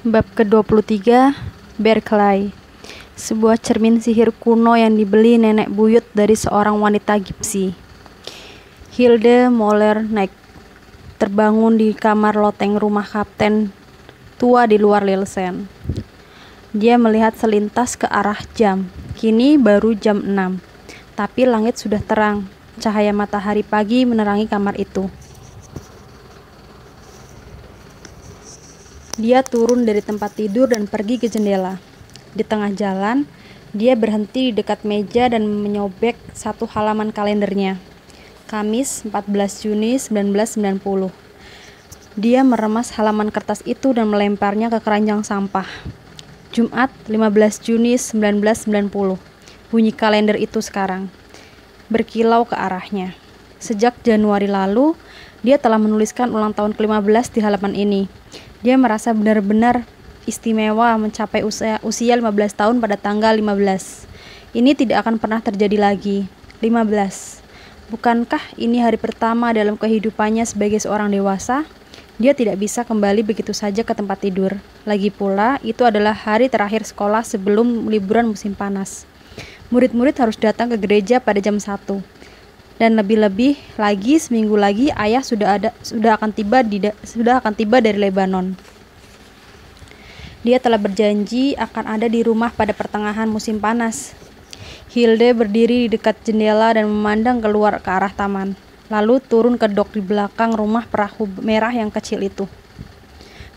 Bab ke-23, Berkeley. Sebuah cermin sihir kuno yang dibeli nenek buyut dari seorang wanita Gipsy. Hilde Molerneck terbangun di kamar loteng rumah kapten tua di luar Lilsen. Dia melihat selintas ke arah jam. Kini baru jam 6, tapi langit sudah terang. Cahaya matahari pagi menerangi kamar itu. Dia turun dari tempat tidur dan pergi ke jendela. Di tengah jalan, dia berhenti di dekat meja dan menyobek satu halaman kalendernya. Kamis 14 Juni 1990. Dia meremas halaman kertas itu dan melemparnya ke keranjang sampah. Jumat 15 Juni 1990. Bunyi kalender itu sekarang berkilau ke arahnya. Sejak Januari lalu, dia telah menuliskan ulang tahun ke-15 di halaman ini. Dia merasa benar-benar istimewa mencapai usia 15 tahun pada tanggal 15. Ini tidak akan pernah terjadi lagi. 15. Bukankah ini hari pertama dalam kehidupannya sebagai seorang dewasa? Dia tidak bisa kembali begitu saja ke tempat tidur. Lagi pula, itu adalah hari terakhir sekolah sebelum liburan musim panas. Murid-murid harus datang ke gereja pada jam 1. Dan lebih-lebih lagi seminggu lagi ayah sudah akan tiba dari Lebanon. Dia telah berjanji akan ada di rumah pada pertengahan musim panas. Hilde berdiri di dekat jendela dan memandang keluar ke arah taman, lalu turun ke dok di belakang rumah perahu merah yang kecil itu.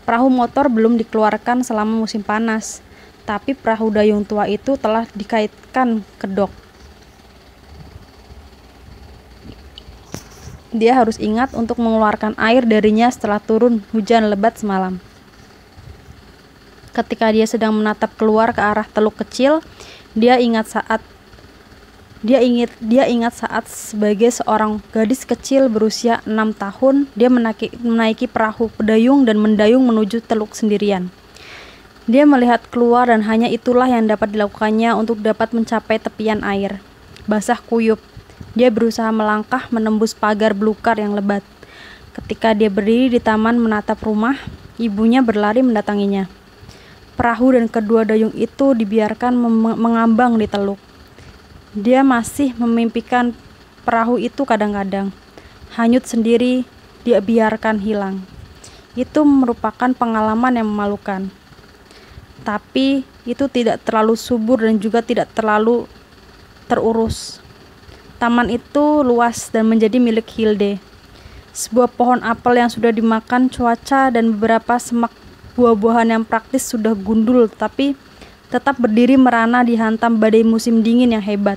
Perahu motor belum dikeluarkan selama musim panas, tapi perahu dayung tua itu telah dikaitkan ke dok. Dia harus ingat untuk mengeluarkan air darinya setelah turun hujan lebat semalam. Ketika dia sedang menatap keluar ke arah teluk kecil, dia ingat saat sebagai seorang gadis kecil berusia 6 tahun, dia menaiki perahu pedayung dan mendayung menuju teluk sendirian. Dia melihat keluar dan hanya itulah yang dapat dilakukannya untuk dapat mencapai tepian air. Basah kuyup. Dia berusaha melangkah menembus pagar belukar yang lebat. Ketika dia berdiri di taman menatap rumah, ibunya berlari mendatanginya. Perahu dan kedua dayung itu dibiarkan mengambang di teluk. Dia masih memimpikan perahu itu kadang-kadang. Hanyut sendiri, dia biarkan hilang. Itu merupakan pengalaman yang memalukan. Tapi itu tidak terlalu subur dan juga tidak terlalu terurus. Taman itu luas dan menjadi milik Hilde. Sebuah pohon apel yang sudah dimakan cuaca dan beberapa semak buah-buahan yang praktis sudah gundul tetapi tetap berdiri merana dihantam badai musim dingin yang hebat.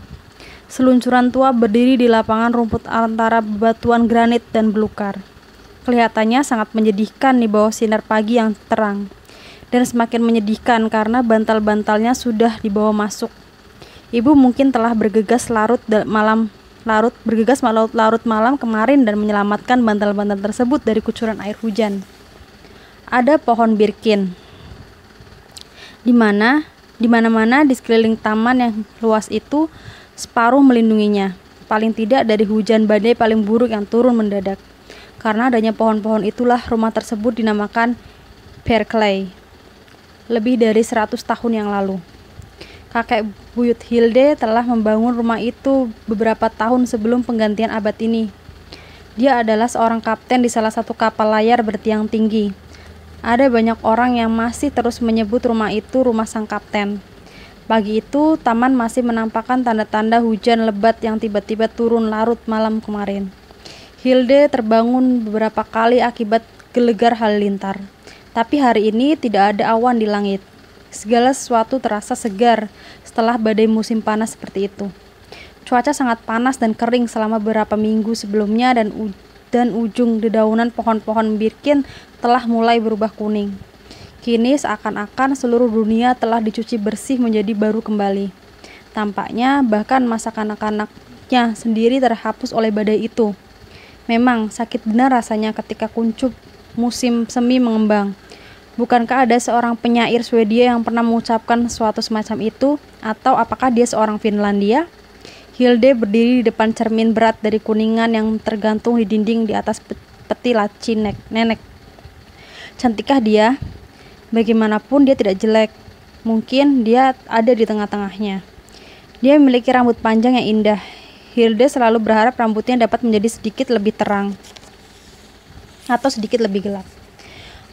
Seluncuran tua berdiri di lapangan rumput antara bebatuan granit dan belukar. Kelihatannya sangat menyedihkan di bawah sinar pagi yang terang. Dan semakin menyedihkan karena bantal-bantalnya sudah dibawa masuk. Ibu mungkin telah bergegas larut malam kemarin dan menyelamatkan bantal-bantal tersebut dari kucuran air hujan. Ada pohon birkin. Di mana-mana di sekeliling taman yang luas itu, separuh melindunginya. Paling tidak dari hujan badai paling buruk yang turun mendadak. Karena adanya pohon-pohon itulah rumah tersebut dinamakan Berkeley. Lebih dari 100 tahun yang lalu. Kakek buyut Hilde telah membangun rumah itu beberapa tahun sebelum penggantian abad ini. Dia adalah seorang kapten di salah satu kapal layar bertiang tinggi. Ada banyak orang yang masih terus menyebut rumah itu rumah sang kapten. Pagi itu, taman masih menampakkan tanda-tanda hujan lebat yang tiba-tiba turun larut malam kemarin. Hilde terbangun beberapa kali akibat gelegar halilintar. Tapi hari ini tidak ada awan di langit. Segala sesuatu terasa segar setelah badai musim panas seperti itu. Cuaca sangat panas dan kering selama beberapa minggu sebelumnya dan ujung dedaunan pohon-pohon birkin telah mulai berubah kuning. Kini seakan-akan seluruh dunia telah dicuci bersih menjadi baru kembali. Tampaknya bahkan masa kanak-kanaknya sendiri terhapus oleh badai itu. Memang sakit benar rasanya ketika kuncup musim semi mengembang. Bukankah ada seorang penyair Swedia yang pernah mengucapkan sesuatu semacam itu? Atau apakah dia seorang Finlandia? Hilde berdiri di depan cermin berat dari kuningan yang tergantung di dinding di atas peti laci nenek. Cantikkah dia? Bagaimanapun dia tidak jelek. Mungkin dia ada di tengah-tengahnya. Dia memiliki rambut panjang yang indah. Hilde selalu berharap rambutnya dapat menjadi sedikit lebih terang atau sedikit lebih gelap.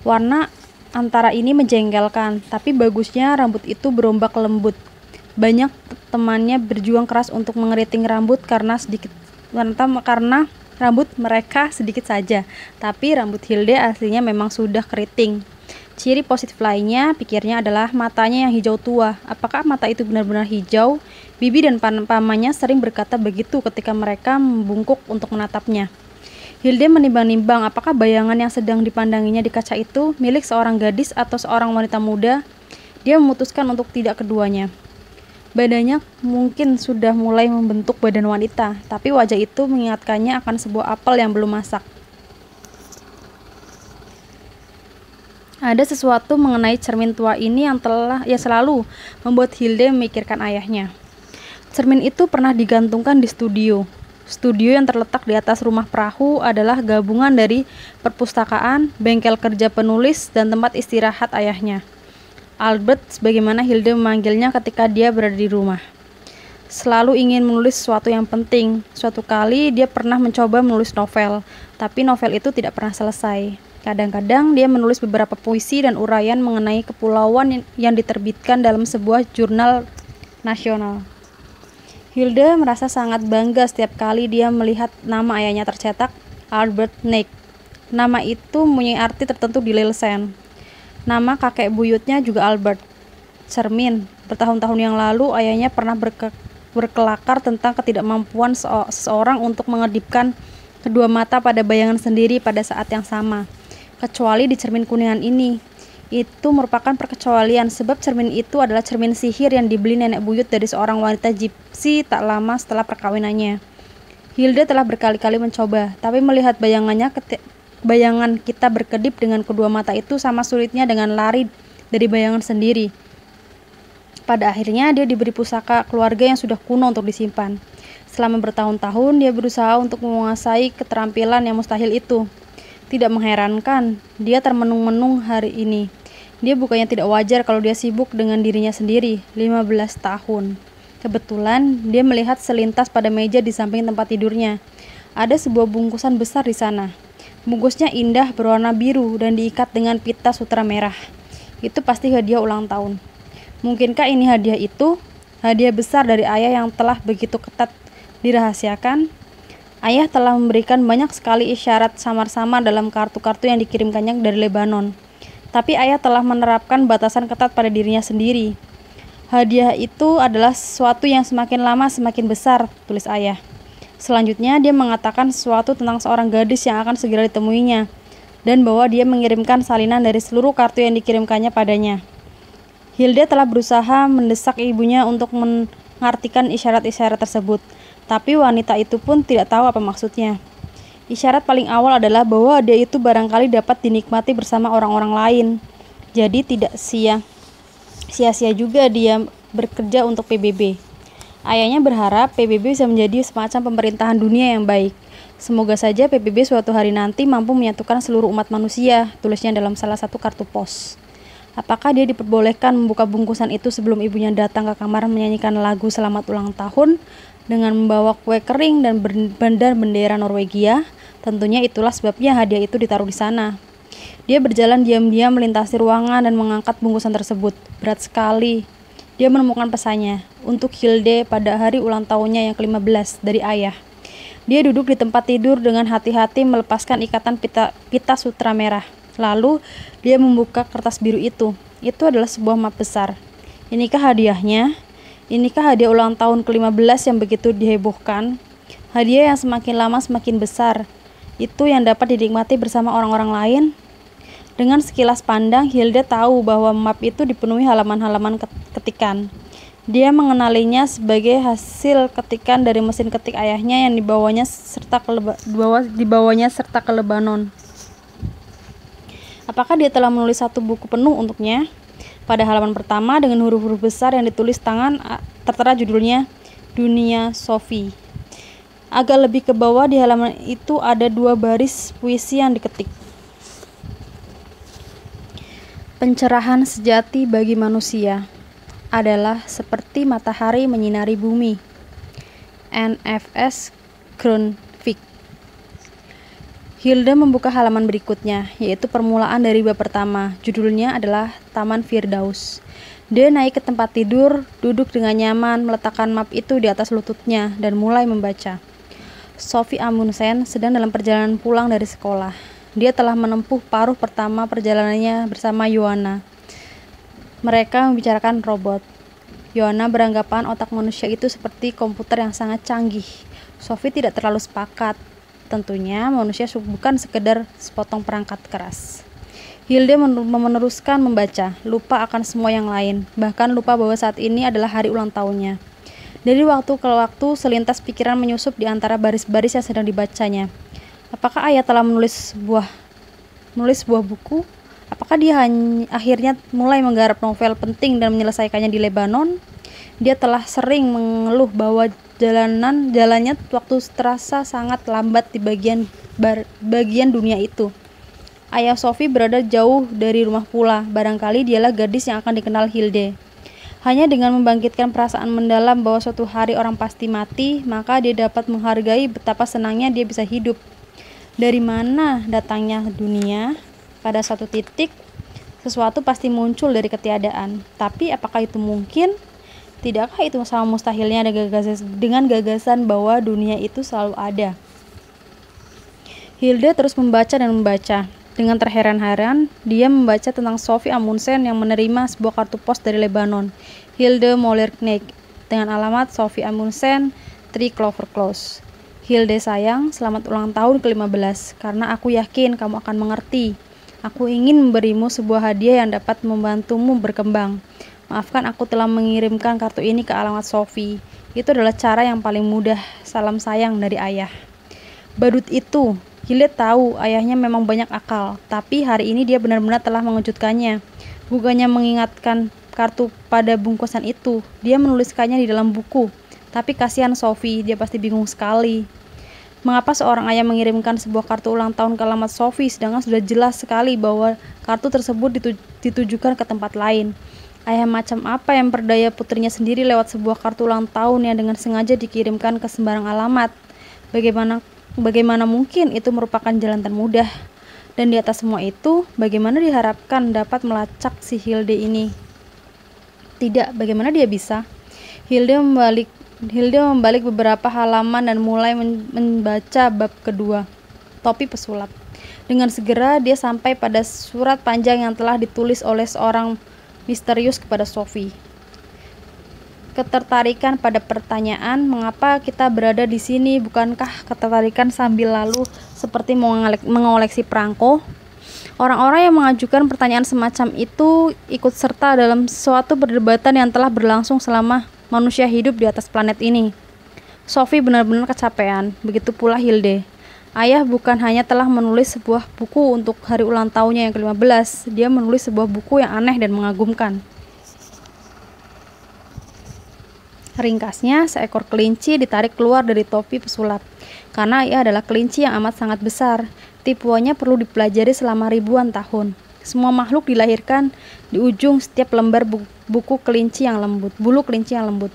Warna antara ini menjengkelkan, tapi bagusnya rambut itu berombak lembut. Banyak temannya berjuang keras untuk mengeriting rambut karena rambut mereka sedikit saja, tapi rambut Hilde aslinya memang sudah keriting. Ciri positif lainnya, pikirnya, adalah matanya yang hijau tua. Apakah mata itu benar-benar hijau? Bibi dan pamannya sering berkata begitu ketika mereka membungkuk untuk menatapnya. Hilde menimbang-nimbang apakah bayangan yang sedang dipandanginya di kaca itu milik seorang gadis atau seorang wanita muda. Dia memutuskan untuk tidak keduanya. Badannya mungkin sudah mulai membentuk badan wanita, tapi wajah itu mengingatkannya akan sebuah apel yang belum masak. Ada sesuatu mengenai cermin tua ini yang selalu membuat Hilde memikirkan ayahnya. Cermin itu pernah digantungkan di studio. Studio yang terletak di atas rumah perahu adalah gabungan dari perpustakaan, bengkel kerja penulis, dan tempat istirahat ayahnya, Albert, sebagaimana Hilde memanggilnya ketika dia berada di rumah. Selalu ingin menulis sesuatu yang penting. Suatu kali dia pernah mencoba menulis novel, tapi novel itu tidak pernah selesai. Kadang-kadang dia menulis beberapa puisi dan uraian mengenai kepulauan yang diterbitkan dalam sebuah jurnal nasional. Hilde merasa sangat bangga setiap kali dia melihat nama ayahnya tercetak, Albert Neck. Nama itu mempunyai arti tertentu di Lilsen. Nama kakek buyutnya juga Albert. Cermin. Bertahun-tahun yang lalu ayahnya pernah berkelakar tentang ketidakmampuan seseorang untuk mengedipkan kedua mata pada bayangan sendiri pada saat yang sama. Kecuali di cermin kuningan ini. Itu merupakan perkecualian, sebab cermin itu adalah cermin sihir yang dibeli nenek buyut dari seorang wanita gypsy tak lama setelah perkawinannya. Hilde telah berkali-kali mencoba, tapi melihat bayangan kita berkedip dengan kedua mata itu sama sulitnya dengan lari dari bayangan sendiri. Pada akhirnya dia diberi pusaka keluarga yang sudah kuno untuk disimpan. Selama bertahun-tahun dia berusaha untuk menguasai keterampilan yang mustahil itu. Tidak mengherankan, dia termenung-menung hari ini. Dia bukannya tidak wajar kalau dia sibuk dengan dirinya sendiri, 15 tahun. Kebetulan, dia melihat selintas pada meja di samping tempat tidurnya. Ada sebuah bungkusan besar di sana. Bungkusnya indah berwarna biru dan diikat dengan pita sutra merah. Itu pasti hadiah ulang tahun. Mungkinkah ini hadiah itu? Hadiah besar dari ayah yang telah begitu ketat dirahasiakan? Ayah telah memberikan banyak sekali isyarat samar-samar dalam kartu-kartu yang dikirimkannya dari Lebanon. Tapi ayah telah menerapkan batasan ketat pada dirinya sendiri. Hadiah itu adalah sesuatu yang semakin lama semakin besar, tulis ayah. Selanjutnya dia mengatakan sesuatu tentang seorang gadis yang akan segera ditemuinya, dan bahwa dia mengirimkan salinan dari seluruh kartu yang dikirimkannya padanya. Hilde telah berusaha mendesak ibunya untuk mengartikan isyarat-isyarat tersebut. Tapi wanita itu pun tidak tahu apa maksudnya. Isyarat paling awal adalah bahwa dia itu barangkali dapat dinikmati bersama orang-orang lain. Jadi tidak sia-sia juga dia bekerja untuk PBB. Ayahnya berharap PBB bisa menjadi semacam pemerintahan dunia yang baik. Semoga saja PBB suatu hari nanti mampu menyatukan seluruh umat manusia, tulisnya dalam salah satu kartu pos. Apakah dia diperbolehkan membuka bungkusan itu sebelum ibunya datang ke kamar menyanyikan lagu selamat ulang tahun? Dengan membawa kue kering dan bendera Norwegia, tentunya itulah sebabnya hadiah itu ditaruh di sana. Dia berjalan diam-diam melintasi ruangan dan mengangkat bungkusan tersebut. Berat sekali. Dia menemukan pesannya untuk Hilde pada hari ulang tahunnya yang ke-15 dari ayah. Dia duduk di tempat tidur dengan hati-hati melepaskan ikatan pita sutra merah. Lalu dia membuka kertas biru itu. Itu adalah sebuah map besar. Inikah hadiahnya? Inikah hadiah ulang tahun ke-15 yang begitu dihebohkan? Hadiah yang semakin lama semakin besar. Itu yang dapat dinikmati bersama orang-orang lain. Dengan sekilas pandang, Hilde tahu bahwa map itu dipenuhi halaman-halaman ketikan. Dia mengenalinya sebagai hasil ketikan dari mesin ketik ayahnya yang dibawanya serta ke Lebanon. Apakah dia telah menulis satu buku penuh untuknya? Pada halaman pertama dengan huruf-huruf besar yang ditulis tangan tertera judulnya Dunia Sofi. Agak lebih ke bawah di halaman itu ada 2 baris puisi yang diketik. Pencerahan sejati bagi manusia adalah seperti matahari menyinari bumi. N.F.S. Grundtvig. Hilde membuka halaman berikutnya, yaitu permulaan dari bab pertama. Judulnya adalah Taman Firdaus. Dia naik ke tempat tidur, duduk dengan nyaman, meletakkan map itu di atas lututnya, dan mulai membaca. Sophie Amundsen sedang dalam perjalanan pulang dari sekolah. Dia telah menempuh paruh pertama perjalanannya bersama Joanna. Mereka membicarakan robot. Joanna beranggapan otak manusia itu seperti komputer yang sangat canggih. Sophie tidak terlalu sepakat. Tentunya manusia bukan sekedar sepotong perangkat keras. Hilde meneruskan membaca, lupa akan semua yang lain, bahkan lupa bahwa saat ini adalah hari ulang tahunnya. Dari waktu ke waktu selintas pikiran menyusup di antara baris-baris yang sedang dibacanya. Apakah ayah telah menulis sebuah buku? Apakah dia akhirnya mulai menggarap novel penting dan menyelesaikannya di Lebanon? Dia telah sering mengeluh bahwa jalannya waktu terasa sangat lambat di bagian dunia itu. Ayah Sophie berada jauh dari rumah pula. Barangkali dialah gadis yang akan dikenal Hilde. Hanya dengan membangkitkan perasaan mendalam bahwa suatu hari orang pasti mati, maka dia dapat menghargai betapa senangnya dia bisa hidup. Dari mana datangnya dunia? Pada suatu titik, sesuatu pasti muncul dari ketiadaan. Tapi apakah itu mungkin? Tidakkah itu sama mustahilnya dengan gagasan bahwa dunia itu selalu ada? Hilde terus membaca dan membaca. Dengan terheran-heran, dia membaca tentang Sophie Amundsen yang menerima sebuah kartu pos dari Lebanon. Hilde Mollerknecht, dengan alamat Sophie Amundsen, 3 Clover Close. Hilde sayang, selamat ulang tahun ke-15, karena aku yakin kamu akan mengerti. Aku ingin memberimu sebuah hadiah yang dapat membantumu berkembang. Maafkan aku telah mengirimkan kartu ini ke alamat Sophie. Itu adalah cara yang paling mudah. Salam sayang dari ayah. Badut itu, Hilde tahu ayahnya memang banyak akal, tapi hari ini dia benar-benar telah mengejutkannya. Bukannya mengingatkan kartu pada bungkusan itu, dia menuliskannya di dalam buku. Tapi kasihan Sophie, dia pasti bingung sekali. Mengapa seorang ayah mengirimkan sebuah kartu ulang tahun ke alamat Sophie, sedangkan sudah jelas sekali bahwa kartu tersebut ditujukan ke tempat lain? Ayah macam apa yang berdaya putrinya sendiri lewat sebuah kartu ulang tahun yang dengan sengaja dikirimkan ke sembarang alamat? Bagaimana mungkin itu merupakan jalan termudah? Dan di atas semua itu, bagaimana diharapkan dapat melacak si Hilde ini? Tidak, bagaimana dia bisa? Hilde membalik beberapa halaman dan mulai membaca bab kedua, Topi Pesulap. Dengan segera dia sampai pada surat panjang yang telah ditulis oleh seorang misterius kepada Sophie. Ketertarikan pada pertanyaan, mengapa kita berada di sini, bukankah ketertarikan sambil lalu seperti mengoleksi perangko? Orang-orang yang mengajukan pertanyaan semacam itu ikut serta dalam suatu perdebatan yang telah berlangsung selama manusia hidup di atas planet ini. Sophie benar-benar kecapean, begitu pula Hilde. Ayah bukan hanya telah menulis sebuah buku untuk hari ulang tahunnya yang ke-15, dia menulis sebuah buku yang aneh dan mengagumkan. Ringkasnya, seekor kelinci ditarik keluar dari topi pesulap. Karena ia adalah kelinci yang amat sangat besar, tipuannya perlu dipelajari selama ribuan tahun. Semua makhluk dilahirkan di ujung setiap lembar bulu kelinci yang lembut.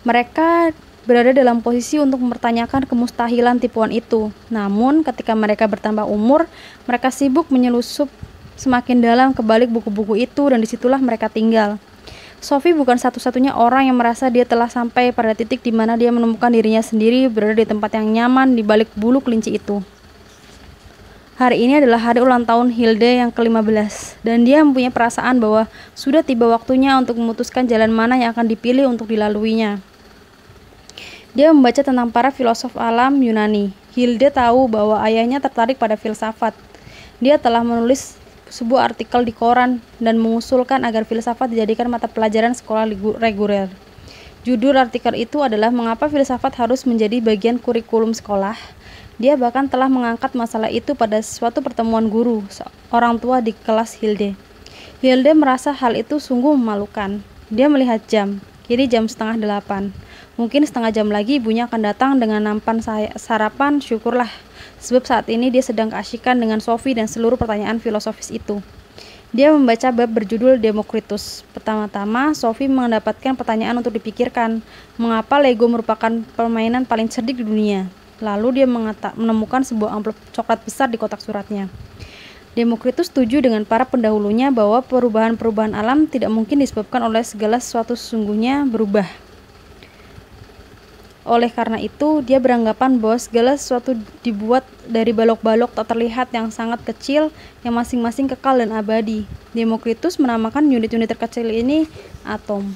Mereka berada dalam posisi untuk mempertanyakan kemustahilan tipuan itu. Namun, ketika mereka bertambah umur, mereka sibuk menyelusup semakin dalam ke balik buku-buku itu dan disitulah mereka tinggal. Sophie bukan satu-satunya orang yang merasa dia telah sampai pada titik di mana dia menemukan dirinya sendiri berada di tempat yang nyaman di balik bulu kelinci itu. Hari ini adalah hari ulang tahun Hilde yang ke-15, dan dia mempunyai perasaan bahwa sudah tiba waktunya untuk memutuskan jalan mana yang akan dipilih untuk dilaluinya. Dia membaca tentang para filosof alam Yunani. Hilde tahu bahwa ayahnya tertarik pada filsafat. Dia telah menulis sebuah artikel di koran dan mengusulkan agar filsafat dijadikan mata pelajaran sekolah reguler. Judul artikel itu adalah Mengapa Filsafat Harus Menjadi Bagian Kurikulum Sekolah. Dia bahkan telah mengangkat masalah itu pada suatu pertemuan guru, orang tua di kelas Hilde. Hilde merasa hal itu sungguh memalukan. Dia melihat jam, kini jam 7:30. Mungkin setengah jam lagi ibunya akan datang dengan nampan sarapan, syukurlah. Sebab saat ini dia sedang keasyikan dengan Sophie dan seluruh pertanyaan filosofis itu. Dia membaca bab berjudul Demokritus. Pertama-tama, Sophie mendapatkan pertanyaan untuk dipikirkan. Mengapa Lego merupakan permainan paling cerdik di dunia? Lalu dia menemukan sebuah amplop coklat besar di kotak suratnya. Demokritus setuju dengan para pendahulunya bahwa perubahan-perubahan alam tidak mungkin disebabkan oleh segala sesuatu sesungguhnya berubah. Oleh karena itu, dia beranggapan bahwa segala sesuatu dibuat dari balok-balok tak terlihat yang sangat kecil yang masing-masing kekal dan abadi. Demokritus menamakan unit-unit terkecil ini atom.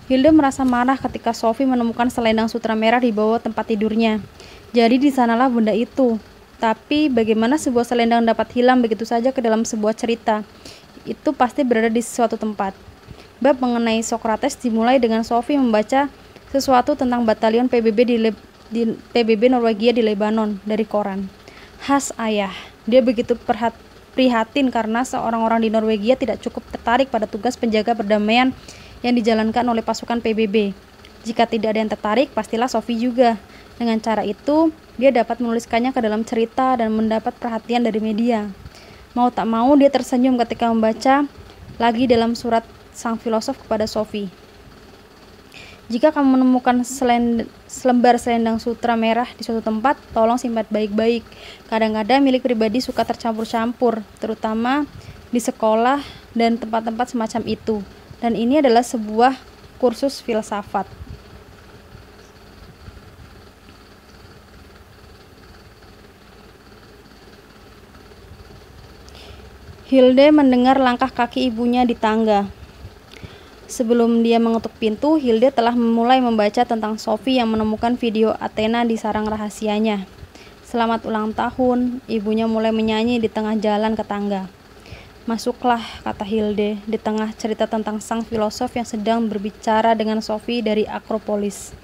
Hilde merasa marah ketika Sophie menemukan selendang sutra merah di bawah tempat tidurnya. Jadi di sanalah benda itu. Tapi bagaimana sebuah selendang dapat hilang begitu saja ke dalam sebuah cerita? Itu pasti berada di suatu tempat. Bab mengenai Socrates dimulai dengan Sophie membaca sesuatu tentang batalion di PBB Norwegia di Lebanon dari koran. Khas ayah, dia begitu prihatin karena seorang-orang di Norwegia tidak cukup tertarik pada tugas penjaga perdamaian yang dijalankan oleh pasukan PBB. Jika tidak ada yang tertarik, pastilah Sophie juga. Dengan cara itu, dia dapat menuliskannya ke dalam cerita dan mendapat perhatian dari media. Mau tak mau, dia tersenyum ketika membaca lagi dalam surat sang filosof kepada Sophie. Jika kamu menemukan selembar selendang sutra merah di suatu tempat, tolong simpan baik-baik. Kadang-kadang milik pribadi suka tercampur-campur, terutama di sekolah dan tempat-tempat semacam itu. Dan ini adalah sebuah kursus filsafat. Hilde mendengar langkah kaki ibunya di tangga. Sebelum dia mengetuk pintu, Hilde telah mulai membaca tentang Sophie yang menemukan video Athena di sarang rahasianya. Selamat ulang tahun, ibunya mulai menyanyi di tengah jalan ke tangga. Masuklah, kata Hilde, di tengah cerita tentang sang filosof yang sedang berbicara dengan Sophie dari Akropolis.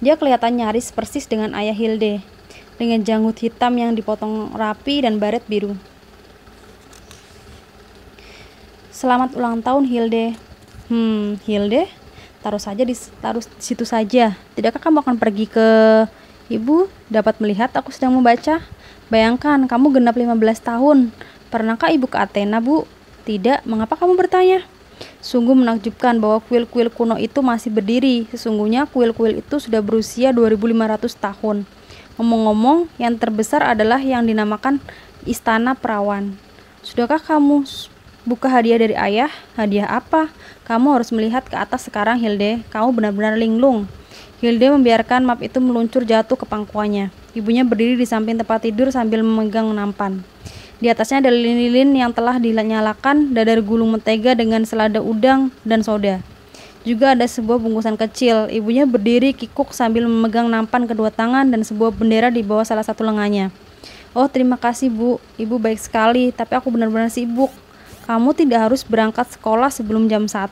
Dia kelihatan nyaris persis dengan ayah Hilde, dengan janggut hitam yang dipotong rapi dan baret biru. Selamat ulang tahun, Hilde. Hilde, taruh di situ saja. Tidakkah kamu akan pergi ke ibu? Dapat melihat aku sedang membaca. Bayangkan, kamu genap 15 tahun. Pernahkah ibu ke Athena, Bu? Tidak, mengapa kamu bertanya? Sungguh menakjubkan bahwa kuil-kuil kuno itu masih berdiri. Sesungguhnya kuil-kuil itu sudah berusia 2500 tahun. Ngomong-ngomong, yang terbesar adalah yang dinamakan Istana Perawan. Sudahkah kamu buka hadiah dari ayah? Hadiah apa? Kamu harus melihat ke atas sekarang, Hilde. Kamu benar-benar linglung. Hilde membiarkan map itu meluncur jatuh ke pangkuannya. Ibunya berdiri di samping tempat tidur sambil memegang nampan. Di atasnya ada lilin-lilin yang telah dinyalakan, dadar gulung mentega dengan selada udang dan soda. Juga ada sebuah bungkusan kecil. Ibunya berdiri kikuk sambil memegang nampan kedua tangan dan sebuah bendera di bawah salah satu lengannya. Oh, terima kasih, Bu. Ibu baik sekali, tapi aku benar-benar sibuk. Kamu tidak harus berangkat sekolah sebelum jam 1.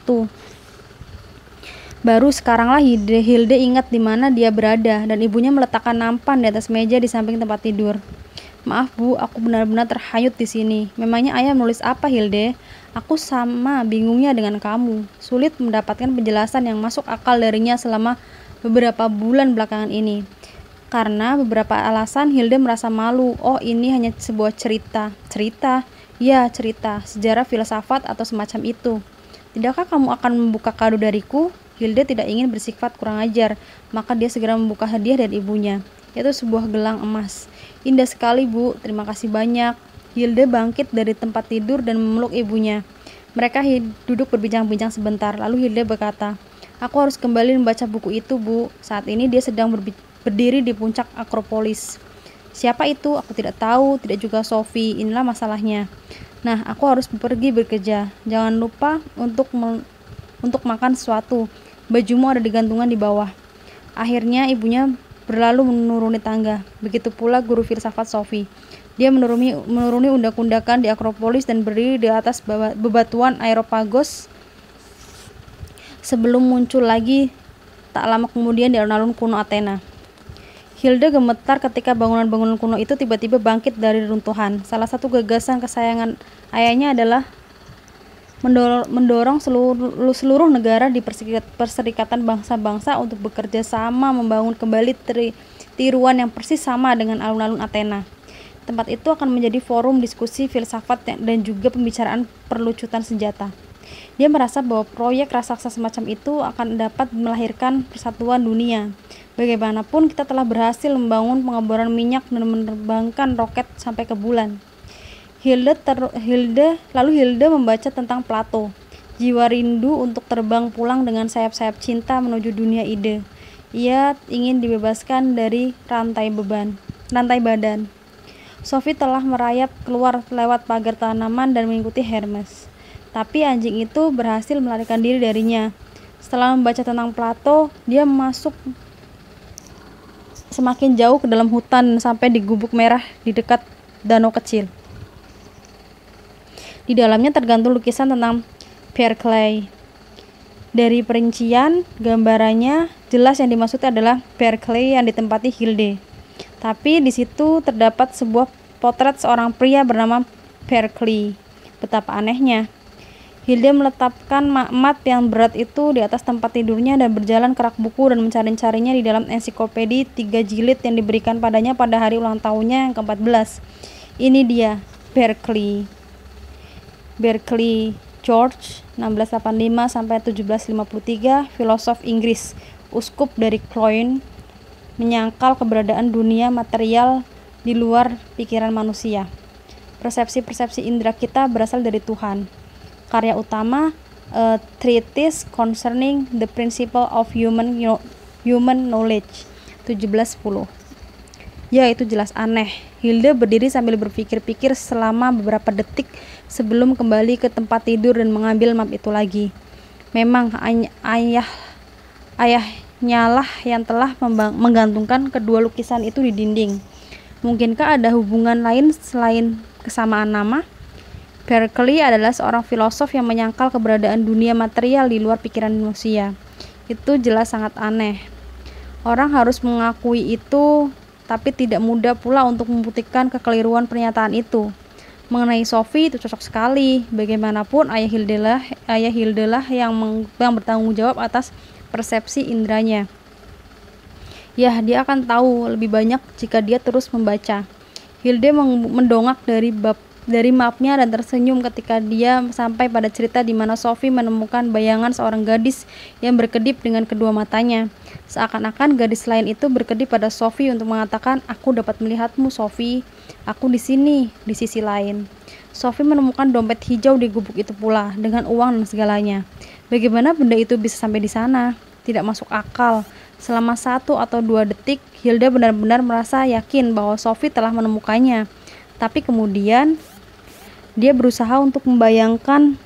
Baru sekaranglah Hilde ingat di mana dia berada dan ibunya meletakkan nampan di atas meja di samping tempat tidur. Maaf, Bu, aku benar-benar terhanyut di sini. Memangnya ayah menulis apa, Hilde? Aku sama bingungnya dengan kamu. Sulit mendapatkan penjelasan yang masuk akal darinya selama beberapa bulan belakangan ini. Karena beberapa alasan, Hilde merasa malu. Oh, ini hanya sebuah cerita. Cerita? Ya, cerita, sejarah filsafat atau semacam itu. Tidakkah kamu akan membuka kado dariku? Hilde tidak ingin bersifat kurang ajar, maka dia segera membuka hadiah dari ibunya, yaitu sebuah gelang emas. Indah sekali, Bu, terima kasih banyak. Hilde bangkit dari tempat tidur dan memeluk ibunya. Mereka duduk berbincang-bincang sebentar, lalu Hilde berkata, aku harus kembali membaca buku itu, Bu. Saat ini dia sedang berdiri di puncak Akropolis. Siapa itu? Aku tidak tahu, tidak juga Sophie. Inilah masalahnya. Nah, aku harus pergi bekerja. Jangan lupa untuk makan sesuatu. Bajumu ada di gantungan di bawah. Akhirnya ibunya berlalu menuruni tangga. Begitu pula guru filsafat Sophie. Dia menuruni undak-undakan di Akropolis dan berdiri di atas bebatuan Areopagos sebelum muncul lagi tak lama kemudian di alun-alun kuno Athena. Hilde gemetar ketika bangunan-bangunan kuno itu tiba-tiba bangkit dari runtuhan. Salah satu gagasan kesayangan ayahnya adalah mendorong seluruh negara di Perserikatan Bangsa-Bangsa untuk bekerja sama membangun kembali tiruan yang persis sama dengan alun-alun Athena. Tempat itu akan menjadi forum diskusi filsafat dan juga pembicaraan perlucutan senjata. Dia merasa bahwa proyek raksasa semacam itu akan dapat melahirkan persatuan dunia. Bagaimanapun kita telah berhasil membangun pengeboran minyak dan menerbangkan roket sampai ke bulan. Hilde membaca tentang Plato. Jiwa rindu untuk terbang pulang dengan sayap-sayap cinta menuju dunia ide. Ia ingin dibebaskan dari rantai badan. Sophie telah merayap keluar lewat pagar tanaman dan mengikuti Hermes. Tapi anjing itu berhasil melarikan diri darinya. Setelah membaca tentang Plato, dia masuk semakin jauh ke dalam hutan sampai di gubuk merah di dekat danau kecil. Di dalamnya tergantung lukisan tentang Pierre Clay. Dari perincian gambarannya jelas yang dimaksud adalah Pierre Clay yang ditempati Hilde. Tapi di situ terdapat sebuah potret seorang pria bernama Pierre Clay. Betapa anehnya. Hilde meletakkan mat yang berat itu di atas tempat tidurnya dan berjalan ke rak buku dan mencari-carinya di dalam ensiklopedi 3 jilid yang diberikan padanya pada hari ulang tahunnya yang ke-14. Ini dia, Berkeley George, 1685 sampai 1753, filosof Inggris, uskup dari Cloyne, menyangkal keberadaan dunia material di luar pikiran manusia. Persepsi-persepsi indera kita berasal dari Tuhan. Karya utama, A Treatise Concerning the Principle of Human Knowledge, 1710. Ya, itu jelas aneh. Hilde berdiri sambil berpikir-pikir selama beberapa detik sebelum kembali ke tempat tidur dan mengambil map itu lagi. Memang ayahnya lah yang telah menggantungkan kedua lukisan itu di dinding. Mungkinkah ada hubungan lain selain kesamaan nama? Berkeley adalah seorang filosof yang menyangkal keberadaan dunia material di luar pikiran manusia. Itu jelas sangat aneh. Orang harus mengakui itu, tapi tidak mudah pula untuk membuktikan kekeliruan pernyataan itu. Mengenai Sophie itu cocok sekali. Bagaimanapun ayah Hilde lah yang bertanggung jawab atas persepsi indranya. Ya, dia akan tahu lebih banyak jika dia terus membaca. Hilde mendongak dari mapnya dan tersenyum ketika dia sampai pada cerita di mana Sophie menemukan bayangan seorang gadis yang berkedip dengan kedua matanya. Seakan-akan gadis lain itu berkedip pada Sophie untuk mengatakan, "Aku dapat melihatmu, Sophie. Aku di sini." Di sisi lain, Sophie menemukan dompet hijau di gubuk itu pula dengan uang dan segalanya. Bagaimana benda itu bisa sampai di sana? Tidak masuk akal. Selama 1 atau 2 detik, Hilda benar-benar merasa yakin bahwa Sophie telah menemukannya. Tapi kemudian dia berusaha untuk membayangkan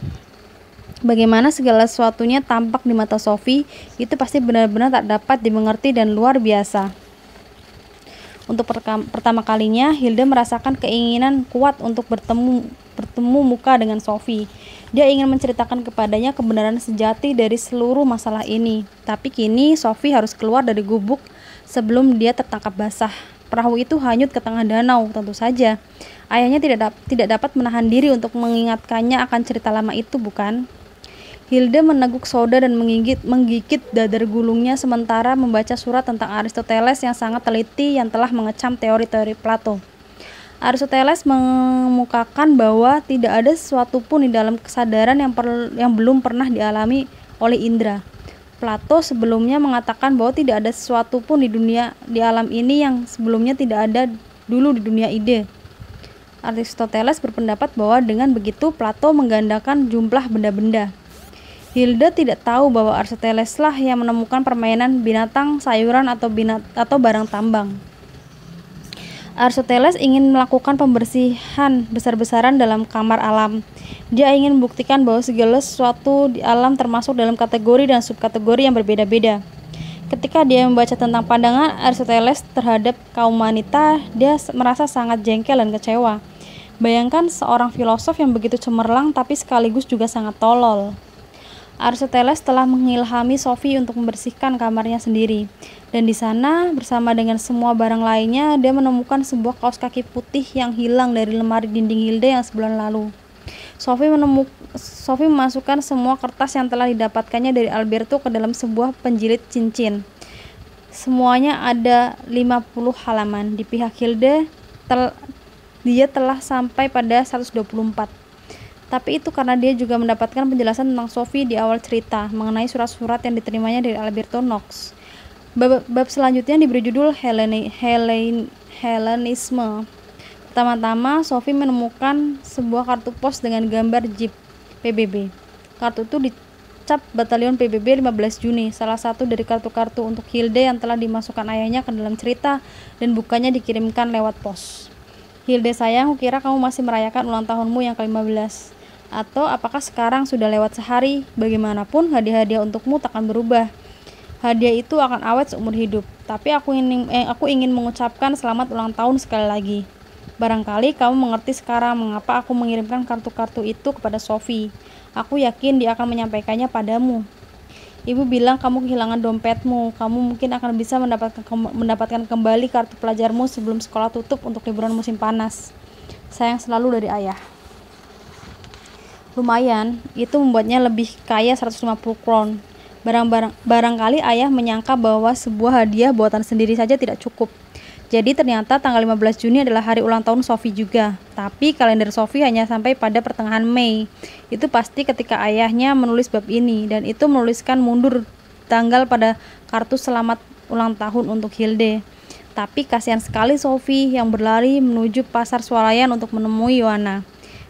bagaimana segala sesuatunya tampak di mata Sophie. Itu pasti benar-benar tak dapat dimengerti dan luar biasa. Untuk pertama kalinya, Hilda merasakan keinginan kuat untuk bertemu muka dengan Sophie. Dia ingin menceritakan kepadanya kebenaran sejati dari seluruh masalah ini. Tapi kini Sophie harus keluar dari gubuk sebelum dia tertangkap basah. Perahu itu hanyut ke tengah danau, tentu saja. Ayahnya tidak dapat menahan diri untuk mengingatkannya akan cerita lama itu, bukan? Hilda meneguk soda dan menggigit dadar gulungnya sementara membaca surat tentang Aristoteles yang sangat teliti yang telah mengecam teori-teori Plato. Aristoteles mengemukakan bahwa tidak ada sesuatu pun di dalam kesadaran yang belum pernah dialami oleh indera. Plato sebelumnya mengatakan bahwa tidak ada sesuatu pun di alam ini yang sebelumnya tidak ada dulu di dunia ide. Aristoteles berpendapat bahwa dengan begitu Plato menggandakan jumlah benda-benda. Hilda tidak tahu bahwa Aristoteles lah yang menemukan permainan binatang, sayuran atau barang tambang. Aristoteles ingin melakukan pembersihan besar-besaran dalam kamar alam. Dia ingin membuktikan bahwa segala sesuatu di alam termasuk dalam kategori dan subkategori yang berbeda-beda. Ketika dia membaca tentang pandangan Aristoteles terhadap kaum wanita, dia merasa sangat jengkel dan kecewa. Bayangkan seorang filosof yang begitu cemerlang tapi sekaligus juga sangat tolol. Aristoteles telah mengilhami Sophie untuk membersihkan kamarnya sendiri. Dan di sana, bersama dengan semua barang lainnya, dia menemukan sebuah kaos kaki putih yang hilang dari lemari dinding Hilda yang sebulan lalu. Sophie memasukkan semua kertas yang telah didapatkannya dari Alberto ke dalam sebuah penjilid cincin. Semuanya ada 50 halaman. Di pihak Hilda dia telah sampai pada 124. Tapi itu karena dia juga mendapatkan penjelasan tentang Sophie di awal cerita mengenai surat-surat yang diterimanya dari Alberto Knox. Bab selanjutnya diberi judul Hellenisme. Pertama-tama, Sophie menemukan sebuah kartu pos dengan gambar Jeep PBB. Kartu itu dicap Batalion PBB 15 Juni, salah satu dari kartu-kartu untuk Hilde yang telah dimasukkan ayahnya ke dalam cerita dan bukannya dikirimkan lewat pos. Hilde sayang, kukira kamu masih merayakan ulang tahunmu yang ke-15. Atau apakah sekarang sudah lewat sehari? Bagaimanapun, hadiah-hadiah untukmu takkan berubah. Hadiah itu akan awet seumur hidup. Tapi aku ingin mengucapkan selamat ulang tahun sekali lagi. Barangkali kamu mengerti sekarang mengapa aku mengirimkan kartu-kartu itu kepada Sophie. Aku yakin dia akan menyampaikannya padamu. Ibu bilang kamu kehilangan dompetmu. Kamu mungkin akan bisa mendapatkan kembali kartu pelajarmu sebelum sekolah tutup untuk liburan musim panas. Sayang selalu dari ayah. Lumayan, itu membuatnya lebih kaya 150 kron. Barangkali ayah menyangka bahwa sebuah hadiah buatan sendiri saja tidak cukup. Jadi ternyata tanggal 15 Juni adalah hari ulang tahun Sophie juga. Tapi kalender Sophie hanya sampai pada pertengahan Mei. Itu pasti ketika ayahnya menulis bab ini, dan itu menuliskan mundur tanggal pada kartu selamat ulang tahun untuk Hilde. Tapi kasihan sekali Sophie yang berlari menuju pasar swalayan untuk menemui Joanna.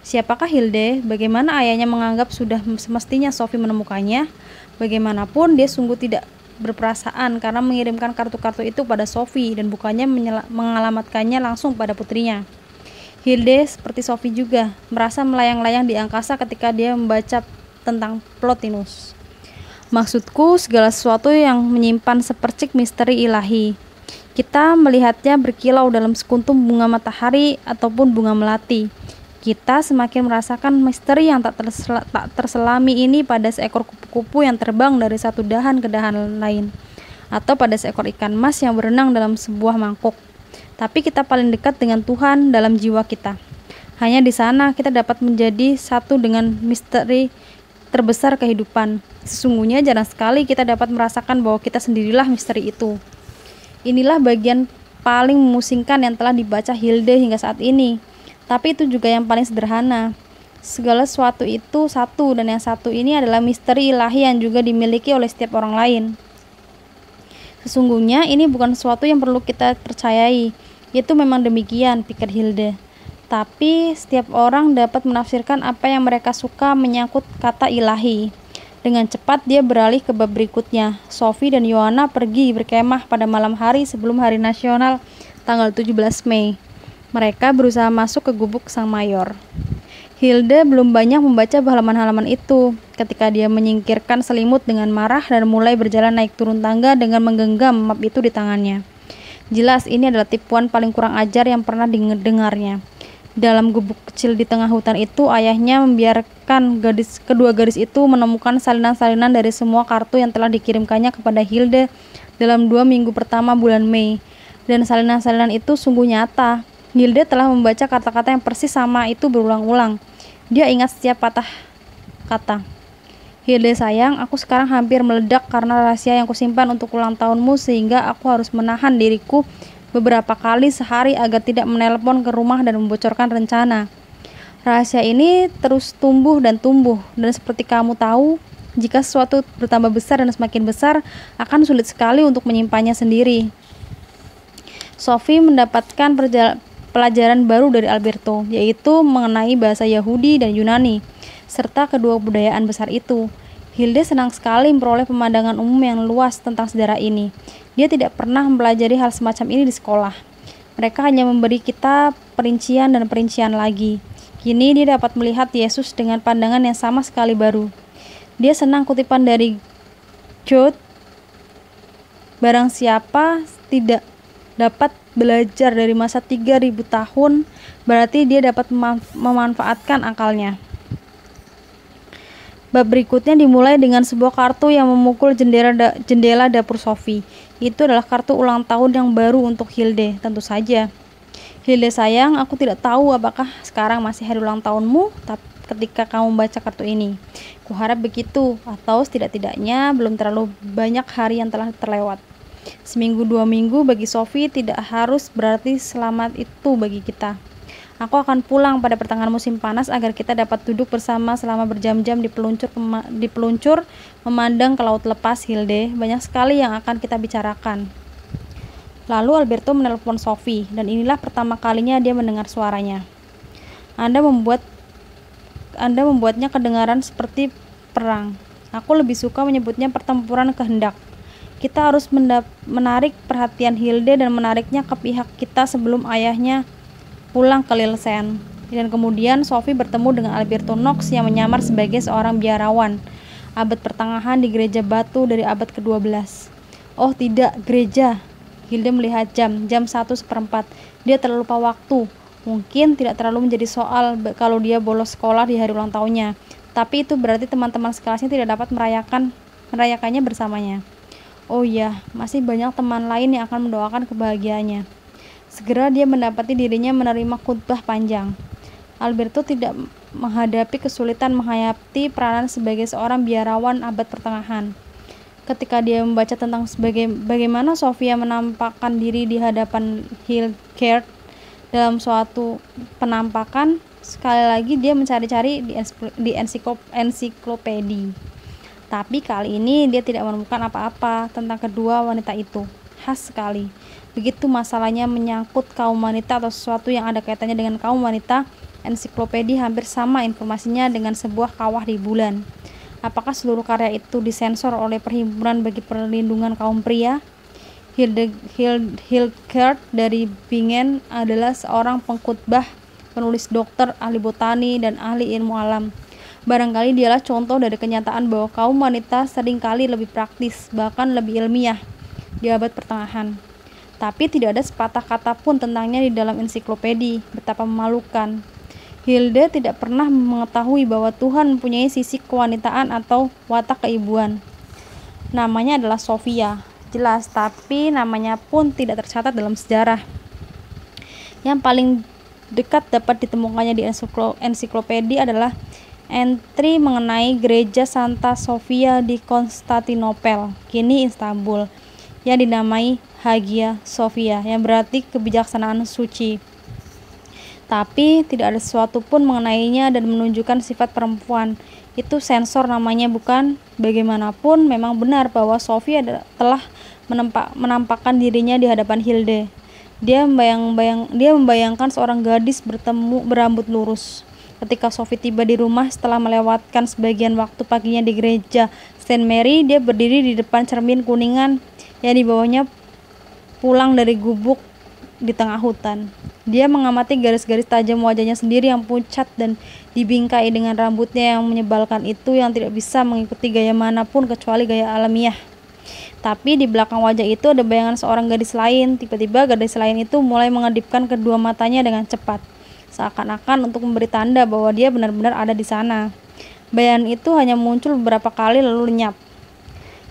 Siapakah Hilde? Bagaimana ayahnya menganggap sudah semestinya Sophie menemukannya? Bagaimanapun dia sungguh tidak berperasaan karena mengirimkan kartu-kartu itu pada Sophie dan bukannya mengalamatkannya langsung pada putrinya. Hilde seperti Sophie juga merasa melayang-layang di angkasa ketika dia membaca tentang Plotinus. Maksudku, segala sesuatu yang menyimpan sepercik misteri ilahi. Kita melihatnya berkilau dalam sekuntum bunga matahari ataupun bunga melati. Kita semakin merasakan misteri yang tak terselami ini pada seekor kupu-kupu yang terbang dari satu dahan ke dahan lain, atau pada seekor ikan mas yang berenang dalam sebuah mangkuk. Tapi kita paling dekat dengan Tuhan dalam jiwa kita. Hanya di sana kita dapat menjadi satu dengan misteri terbesar kehidupan. Sesungguhnya jarang sekali kita dapat merasakan bahwa kita sendirilah misteri itu. Inilah bagian paling memusingkan yang telah dibaca Hilde hingga saat ini. Tapi itu juga yang paling sederhana. Segala sesuatu itu satu, dan yang satu ini adalah misteri ilahi yang juga dimiliki oleh setiap orang lain. Sesungguhnya ini bukan sesuatu yang perlu kita percayai. Itu memang demikian, pikir Hilde. Tapi setiap orang dapat menafsirkan apa yang mereka suka menyangkut kata ilahi. Dengan cepat dia beralih ke bab berikutnya. Sophie dan Joanna pergi berkemah pada malam hari sebelum hari nasional tanggal 17 Mei. Mereka berusaha masuk ke gubuk sang mayor. Hilde belum banyak membaca halaman-halaman itu ketika dia menyingkirkan selimut dengan marah dan mulai berjalan naik turun tangga dengan menggenggam map itu di tangannya. Jelas ini adalah tipuan paling kurang ajar yang pernah didengarnya. Dalam gubuk kecil di tengah hutan itu, ayahnya membiarkan kedua gadis itu menemukan salinan-salinan dari semua kartu yang telah dikirimkannya kepada Hilde dalam 2 minggu pertama bulan Mei. Dan salinan-salinan itu sungguh nyata. Hilde telah membaca kata-kata yang persis sama itu berulang-ulang. Dia ingat setiap patah kata. Hilde sayang, aku sekarang hampir meledak karena rahasia yang kusimpan untuk ulang tahunmu sehingga aku harus menahan diriku beberapa kali sehari agar tidak menelpon ke rumah dan membocorkan rencana. Rahasia ini terus tumbuh dan seperti kamu tahu, jika sesuatu bertambah besar dan semakin besar, akan sulit sekali untuk menyimpannya sendiri. Sophie mendapatkan pelajaran baru dari Alberto, yaitu mengenai bahasa Yahudi dan Yunani, serta kedua budayaan besar itu. Hilde senang sekali memperoleh pemandangan umum yang luas tentang sejarah ini. Dia tidak pernah mempelajari hal semacam ini di sekolah. Mereka hanya memberi kita perincian dan perincian lagi. Kini dia dapat melihat Yesus dengan pandangan yang sama sekali baru. Dia senang kutipan dari Job, barang siapa tidak dapat belajar dari masa 3000 tahun, berarti dia dapat memanfaatkan akalnya. Bab berikutnya dimulai dengan sebuah kartu yang memukul jendela dapur Sophie. Itu adalah kartu ulang tahun yang baru untuk Hilde, tentu saja. Hilde sayang, aku tidak tahu apakah sekarang masih hari ulang tahunmu ketika kamu membaca kartu ini. Kuharap begitu, atau setidak-tidaknya belum terlalu banyak hari yang telah terlewat. Seminggu 2 minggu bagi Sophie tidak harus berarti selamat itu bagi kita. Aku akan pulang pada pertengahan musim panas agar kita dapat duduk bersama selama berjam-jam di peluncur memandang ke laut lepas, Hilde. Banyak sekali yang akan kita bicarakan. Lalu Alberto menelpon Sophie, dan inilah pertama kalinya dia mendengar suaranya. Anda membuatnya kedengaran seperti perang. Aku lebih suka menyebutnya pertempuran kehendak. Kita harus menarik perhatian Hilde dan menariknya ke pihak kita sebelum ayahnya pulang ke Lilsen. Dan kemudian Sophie bertemu dengan Alberto Knox yang menyamar sebagai seorang biarawan abad pertengahan di gereja batu dari abad ke-12. Oh tidak, gereja. Hilde melihat jam 1:15. Dia terlalu lupa waktu. Mungkin tidak terlalu menjadi soal kalau dia bolos sekolah di hari ulang tahunnya. Tapi itu berarti teman-teman sekelasnya tidak dapat merayakannya bersamanya. Oh iya, masih banyak teman lain yang akan mendoakan kebahagiaannya. Segera dia mendapati dirinya menerima khutbah panjang. Alberto tidak menghadapi kesulitan menghayati peranan sebagai seorang biarawan abad pertengahan. Ketika dia membaca tentang bagaimana Sofia menampakkan diri di hadapan Hildegard dalam suatu penampakan, sekali lagi dia mencari-cari di ensiklopedi. Tapi kali ini dia tidak menemukan apa-apa tentang kedua wanita itu. Khas sekali. Begitu masalahnya menyangkut kaum wanita atau sesuatu yang ada kaitannya dengan kaum wanita, ensiklopedi hampir sama informasinya dengan sebuah kawah di bulan. Apakah seluruh karya itu disensor oleh Perhimpunan bagi Perlindungan Kaum Pria? Hildegard dari Bingen adalah seorang pengkhotbah, penulis dokter, ahli botani, dan ahli ilmu alam. Barangkali dialah contoh dari kenyataan bahwa kaum wanita seringkali lebih praktis, bahkan lebih ilmiah di abad pertengahan. Tapi tidak ada sepatah kata pun tentangnya di dalam ensiklopedi. Betapa memalukan. Hilde tidak pernah mengetahui bahwa Tuhan mempunyai sisi kewanitaan atau watak keibuan. Namanya adalah Sophia, jelas, tapi namanya pun tidak tercatat dalam sejarah. Yang paling dekat dapat ditemukannya di ensiklopedi adalah entry mengenai gereja Santa Sofia di Konstantinopel, kini Istanbul, yang dinamai Hagia Sophia, yang berarti kebijaksanaan suci. Tapi tidak ada sesuatu pun mengenainya dan menunjukkan sifat perempuan. Itu sensor namanya, bukan? Bagaimanapun memang benar bahwa Sophia telah menampakkan dirinya di hadapan Hilde. Dia membayangkan seorang gadis berambut lurus. Ketika Sophie tiba di rumah setelah melewatkan sebagian waktu paginya di gereja St. Mary, dia berdiri di depan cermin kuningan yang dibawanya pulang dari gubuk di tengah hutan. Dia mengamati garis-garis tajam wajahnya sendiri yang pucat dan dibingkai dengan rambutnya yang menyebalkan itu yang tidak bisa mengikuti gaya manapun kecuali gaya alamiah. Tapi di belakang wajah itu ada bayangan seorang gadis lain. Tiba-tiba gadis lain itu mulai mengedipkan kedua matanya dengan cepat, seakan-akan untuk memberi tanda bahwa dia benar-benar ada di sana. Bayangan itu hanya muncul beberapa kali lalu lenyap.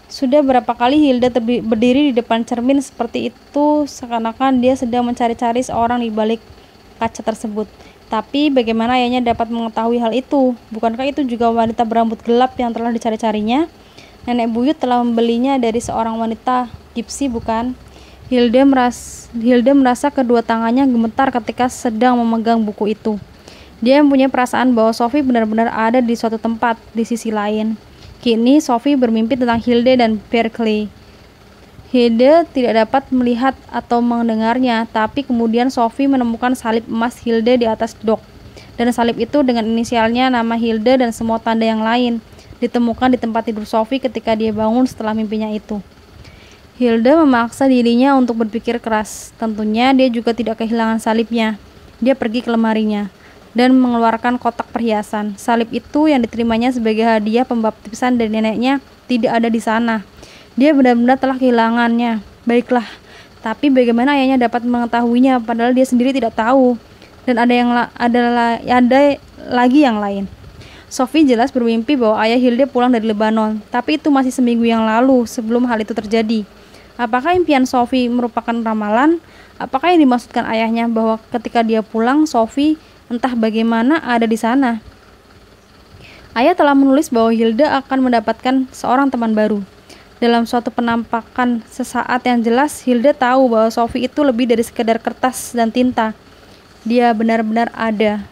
Sudah berapa kali Hilda berdiri di depan cermin seperti itu, seakan-akan dia sedang mencari-cari seorang di balik kaca tersebut. Tapi bagaimana ayahnya dapat mengetahui hal itu? Bukankah itu juga wanita berambut gelap yang telah dicari-carinya? Nenek buyut telah membelinya dari seorang wanita Gypsy, bukan? Hilda merasa kedua tangannya gemetar ketika sedang memegang buku itu. Dia mempunyai perasaan bahwa Sophie benar-benar ada di suatu tempat di sisi lain. Kini Sophie bermimpi tentang Hilde dan Berkeley. Hilde tidak dapat melihat atau mendengarnya, tapi kemudian Sophie menemukan salib emas Hilde di atas dok. Dan salib itu dengan inisialnya, nama Hilde, dan semua tanda yang lain ditemukan di tempat tidur Sophie ketika dia bangun setelah mimpinya itu. Hilda memaksa dirinya untuk berpikir keras. Tentunya dia juga tidak kehilangan salibnya. Dia pergi ke lemarinya dan mengeluarkan kotak perhiasan. Salib itu yang diterimanya sebagai hadiah pembaptisan dari neneknya tidak ada di sana. Dia benar-benar telah kehilangannya. Baiklah, tapi bagaimana ayahnya dapat mengetahuinya padahal dia sendiri tidak tahu? Dan ada lagi yang lain. Sophie jelas bermimpi bahwa ayah Hilde pulang dari Lebanon, tapi itu masih seminggu yang lalu sebelum hal itu terjadi. Apakah impian Sophie merupakan ramalan? Apakah yang dimaksudkan ayahnya bahwa ketika dia pulang, Sophie entah bagaimana ada di sana? Ayah telah menulis bahwa Hilde akan mendapatkan seorang teman baru. Dalam suatu penampakan sesaat yang jelas, Hilde tahu bahwa Sophie itu lebih dari sekedar kertas dan tinta. dia benar-benar ada.